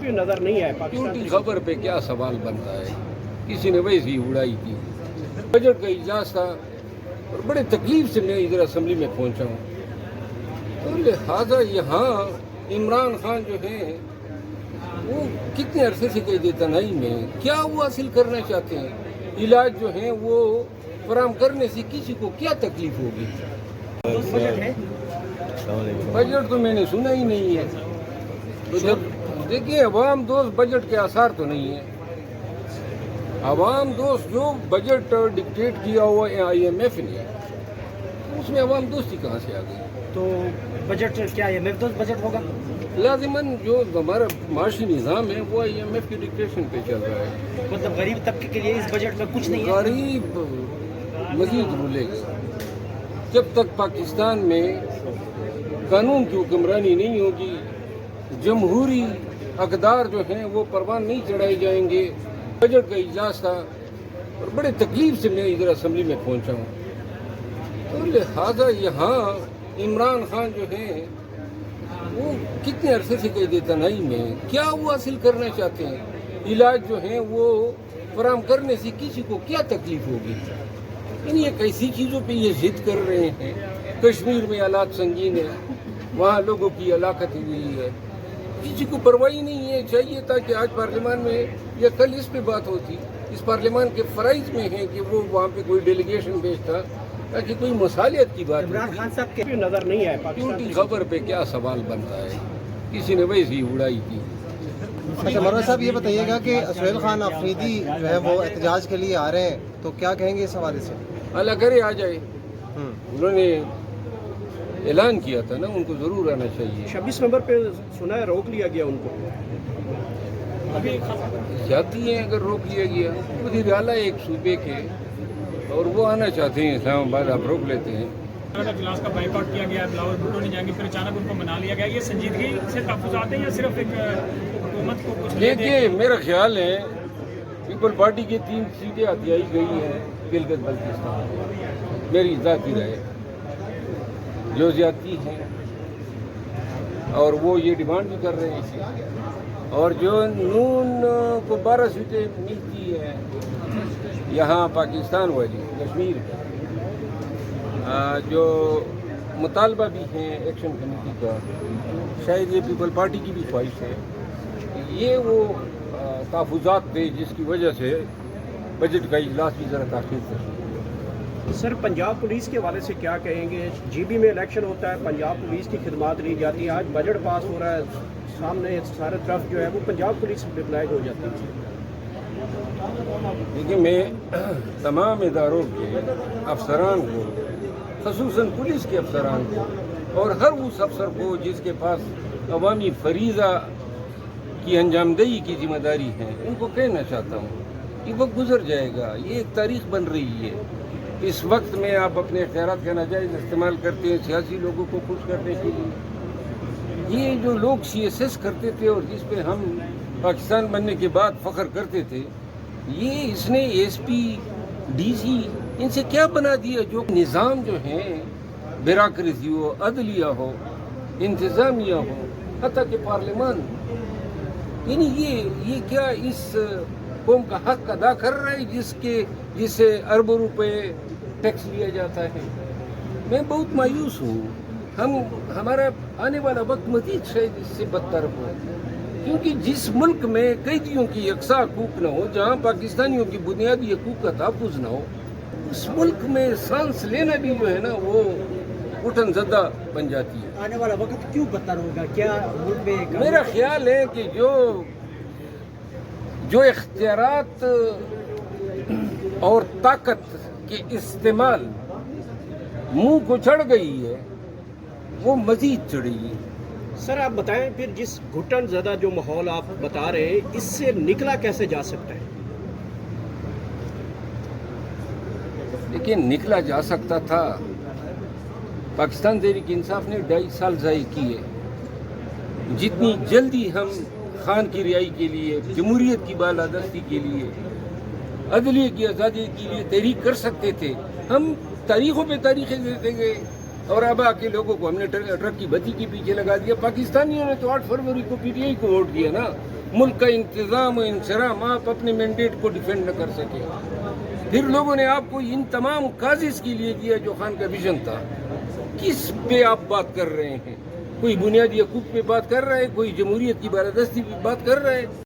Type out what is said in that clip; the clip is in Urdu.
کیوں نظر نہیں آئے پاکستان کی خبر پہ کیا سوال بنتا ہے؟ کسی نے ویسی ہی اڑائی تھی. بجٹ کا اجلاس تھا اور بڑے تکلیف سے میں ادھر اسمبلی میں پہنچا ہوں. تو لہٰذا یہاں عمران خان جو ہیں وہ کتنے عرصے سے قید تنہائی میں کیا وہ حاصل کرنا چاہتے ہیں؟ علاج جو ہیں وہ فراہم کرنے سے کسی کو کیا تکلیف ہوگی؟ بجٹ تو میں نے سنا ہی نہیں ہے. تو جب دیکھیے عوام دوست بجٹ کے آثار تو نہیں ہے. عوام دوست جو بجٹ ڈکٹیٹ کیا ہوا IMF نے اس میں عوام دوستی کہاں سے آ گئی؟ تو بجٹ کیا IMF دوست بجٹ ہوگا؟ لازماً جو ہمارا معاشی نظام ہے وہ IMF کی ڈکٹیشن پہ چل رہا ہے. مطلب غریب طبقے کے لیے اس بجٹ میں کچھ نہیں ہے. غریب مزید رولے گا. جب تک پاکستان میں قانون کی حکمرانی نہیں ہوگی، جمہوری اقدار جو ہیں وہ پروان نہیں چڑھائے جائیں گے. بجٹ کا اجلاس تھا اور بڑے تکلیف سے میں ادھر اسمبلی میں پہنچا ہوں. تو لہٰذا یہاں عمران خان جو ہیں وہ کتنے عرصے سے قید تنہائی میں کیا وہ حاصل کرنا چاہتے ہیں؟ علاج جو ہیں وہ فراہم کرنے سے کسی کو کیا تکلیف ہوگی؟ یعنی یہ کیسی چیزوں پہ یہ ضد کر رہے ہیں. کشمیر میں حالات سنگین ہے، وہاں لوگوں کی ہلاکت ہوئی ہے، کسی کو پرواہی نہیں ہے. چاہیے تھا کہ آج پارلیمان میں یا کل اس پہ بات ہوتی. اس پارلیمان کے فرائض میں ہے کہ وہ وہاں پہ کوئی ڈیلیگیشن بھیجتا تاکہ کوئی مصالحت کی بات. عمران خان صاحب کے کیوں نظر نہیں آئے پاکستان کی خبر پہ کیا سوال بنتا ہے؟ کسی نے ویسی ہی اڑائی تھی. اچھا مروان صاحب یہ بتائیے گا کہ سہیل خان آفریدی جو ہے وہ احتجاج کے لیے آ رہے ہیں، تو کیا کہیں گے اس حوالے سے؟ اللہ کرے آ جائے. انہوں نے اعلان کیا تھا نا، ان کو ضرور آنا چاہیے. 26 نومبر پہ سنا ہے روک لیا گیا ان کو. جاتی ہیں اگر روک لیا گیا. وزیر اعلیٰ ایک صوبے کے اور وہ آنا چاہتے ہیں اسلام آباد، آپ روک لیتے ہیں. اجلاس کا بائیکاٹ کیا گیا، بلاول بھٹو نہیں جائیں گے، پھر اچانک ان کو منا لیا گیا. یہ سنجیدگی سے تحفظات ہیں یا صرف ایک حکومت کو کچھ دیکھیے میرا خیال ہے پیپل پارٹی کی 3 سیٹیں ہتھیائی گئی ہیں گلگت بلتستان. میری ذاتی رائے جو زیادتی ہیں اور وہ یہ ڈیمانڈ بھی کر رہے ہیں. اور جو نون کو 12 سیٹیں ملتی ہیں یہاں پاکستان والی کشمیر میں، جو مطالبہ بھی ہیں ایکشن کمیٹی کا، شاید یہ پیپل پارٹی کی بھی خواہش ہے یہ وہ تحفظات دے جس کی وجہ سے بجٹ کا اجلاس بھی ذرا تاخیر سے. سر پنجاب پولیس کے حوالے سے کیا کہیں گے؟ GB میں الیکشن ہوتا ہے، پنجاب پولیس کی خدمات لی جاتی ہے. آج بجٹ پاس ہو رہا ہے، سامنے سارے طرف جو ہے وہ پنجاب پولیس ڈپلائڈ ہو جاتی ہے. دیکھیے میں تمام اداروں کے افسران کو، خصوصاً پولیس کے افسران کو اور ہر اس افسر کو جس کے پاس عوامی فریضہ کی انجام دہی کی ذمہ داری ہے، ان کو کہنا چاہتا ہوں کہ وقت گزر جائے گا. یہ ایک تاریخ بن رہی ہے. اس وقت میں آپ اپنے اختیارات کا ناجائز استعمال کرتے ہیں سیاسی لوگوں کو خوش کرنے کے لیے. یہ جو لوگ CSS کرتے تھے اور جس پہ ہم پاکستان بننے کے بعد فخر کرتے تھے، یہ اس نے SP DC ان سے کیا بنا دیا؟ جو نظام جو ہیں بیوروکریسی ہو، عدلیہ ہو، انتظامیہ ہو، حتیٰ کہ پارلیمان، یعنی یہ کیا اس قوم کا حق ادا کر رہا ہے جس سے اربوں روپے ٹیکس لیا جاتا ہے؟ میں بہت مایوس ہوں. ہمارا آنے والا وقت مزید شاید اس سے بدتر ہو، کیونکہ جس ملک میں قیدیوں کی یکساں حقوق نہ ہو، جہاں پاکستانیوں کی بنیادی حقوق کا تحفظ نہ ہو، اس ملک میں سانس لینا بھی جو ہے نا وہ گھٹن زدہ بن جاتی ہے. آنے والا وقت کیوں بدتر ہوگا؟ کیا ملک میں میرا خیال ہے کہ جو اختیارات اور طاقت کے استعمال منہ کو چڑھ گئی ہے وہ مزید چڑھے گی. سر آپ بتائیں پھر جس گھٹن زدہ جو ماحول آپ بتا رہے ہیں اس سے نکلا کیسے جا سکتا ہے؟ لیکن نکلا جا سکتا تھا. پاکستان تحریک انصاف نے 2.5 سال ضائع کیے. جتنی جلدی ہم خان کی رہائی کے لیے، جمہوریت کی بالادستی کے لیے، عدلیہ کی آزادی کے لیے تحریک کر سکتے تھے، ہم تاریخوں پہ تاریخیں دیتے گئے. اور اب آ کے لوگوں کو ہم نے ٹرک کی بتی کے پیچھے لگا دیا. پاکستانیوں نے تو 8 فروری کو PTI کو ووٹ دیا نا. ملک کا انتظام و انصرام آپ اپنے مینڈیٹ کو ڈیفینڈ نہ کر سکے. پھر لوگوں نے آپ کو ان تمام کازز کے لیے دیا جو خان کا ویژن تھا. کس پہ آپ بات کر رہے ہیں؟ کوئی بنیادی حقوق پہ بات کر رہے ہیں, کوئی جمہوریت کی بالادستی پہ بات کر رہے ہیں.